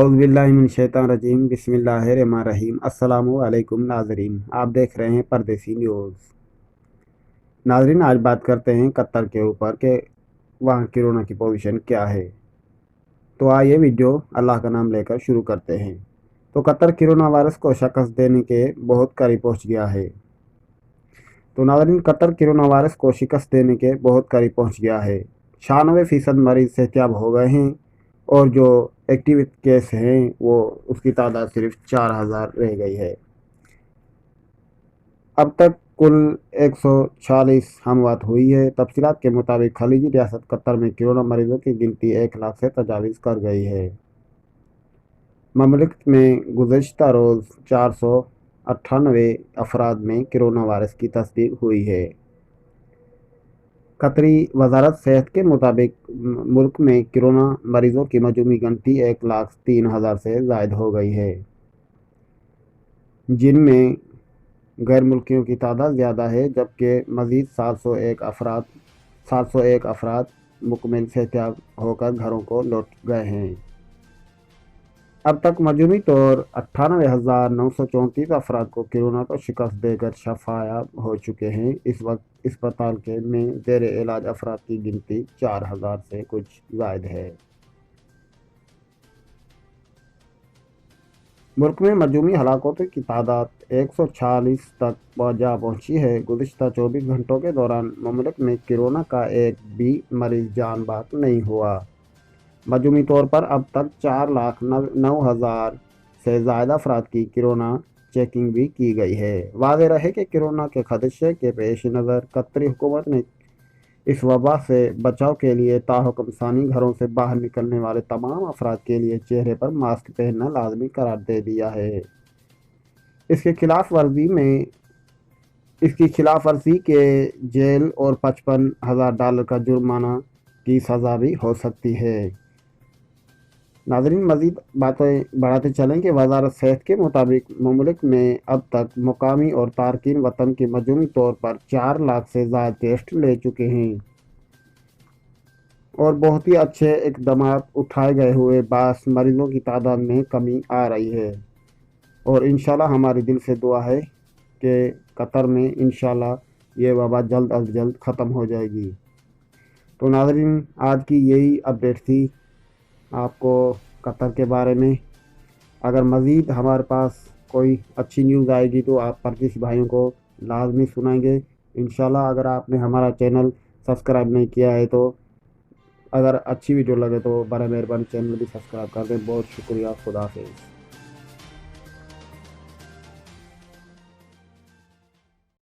औज़ुबिल्लाहिमिनश्शैतानिर्रजीम बिस्मिल्लाहिर्रहमानिर्रहीम। अस्सलामु अलैकुम नाज़रीन, आप देख रहे हैं परदेसी न्यूज़। नाज़रीन, आज बात करते हैं कतर के ऊपर कि वहाँ कोरोना की पोजीशन क्या है। तो आइए वीडियो अल्लाह का नाम लेकर शुरू करते हैं। तो कतर कोरोना वायरस को शिकस्त देने के बहुत करीब पहुँच गया है। तो नाज़रीन, कतर कोरोना वायरस को शिकस्त देने के बहुत करीब पहुँच गया है। 96% मरीज सेहतियाब हो गए हैं और जो एक्टिव केस हैं वो उसकी तादाद सिर्फ 4000 रह गई है। अब तक कुल 146 हमवात हुई है। तफसीलात के मुताबिक खलीजी रियासत कतर में कोरोना मरीजों की गिनती 1 लाख से तजावीज़ कर गई है। ममलिकत में गुज़श्ता रोज़ 498 अफराद में कोरोना वायरस की तस्दीक हुई है। कतरी वजारत सेहत के मुताबिक मुल्क में कोरोना मरीजों की मजमूई गिनती 1,03,000 से ज़ायद हो गई है, जिनमें गैर मुल्कियों की तादाद ज़्यादा है, जबकि मज़ीद 701 अफराद मुकम्मल सेहतियाब होकर घरों को लौट गए हैं। अब तक मजमूई तौर 98,934 अफराद को कोरोना को शिकस्त देकर शफायाब हो चुके हैं। इस वक्त अस्पताल में ज़ेर इलाज अफराद की गिनती 4000 से कुछ ज़ायद है। मुल्क में मजमूई हलाकतों की तादाद 146 तक जा पहुँची है। गुज़िश्ता 24 घंटों के दौरान ममलिकत में कोरोना का एक भी मरीज जान बाक नहीं हुआ। मजमूई तौर पर अब तक 4,09,000 से ज़्यादा अफराद की कोरोना चेकिंग भी की गई है। वाज़ेह रहे कि कोरोना के खदशे के पेश नज़र कतरी हुकूमत ने इस वबा से बचाव के लिए ताहुक्म सानी घरों से बाहर निकलने वाले तमाम अफराद के लिए चेहरे पर मास्क पहनना लाजमी करार दे दिया है। इसकी खिलाफ वर्जी के जेल और $55,000 का जुर्माना की सज़ा भी हो सकती है। नाज़रीन, मज़ीद बातें बढ़ाते चलें कि वज़ारत सेहत के मुताबिक मुल्क में अब तक मुकामी और तारकीन वतन की मजमूई तौर पर 4 लाख से ज़्यादा टेस्ट ले चुके हैं और बहुत ही अच्छे इक़दाम उठाए गए हुए बास मरीज़ों की तादाद में कमी आ रही है। और इंशाल्लाह हमारी दिल से दुआ है कि कतर में इंशाल्लाह ये वबा जल्द अज जल्द ख़त्म हो जाएगी। तो नाज़रीन, आज की यही अपडेट थी आपको कतर के बारे में। अगर मज़ीद हमारे पास कोई अच्छी न्यूज़ आएगी तो आप परदेसी भाइयों को लाजमी सुनाएंगे इंशाल्लाह। अगर आपने हमारा चैनल सब्सक्राइब नहीं किया है तो अगर अच्छी वीडियो लगे तो बड़ा मेहरबानी चैनल भी सब्सक्राइब कर दें। बहुत शुक्रिया। खुदा हाफिज़।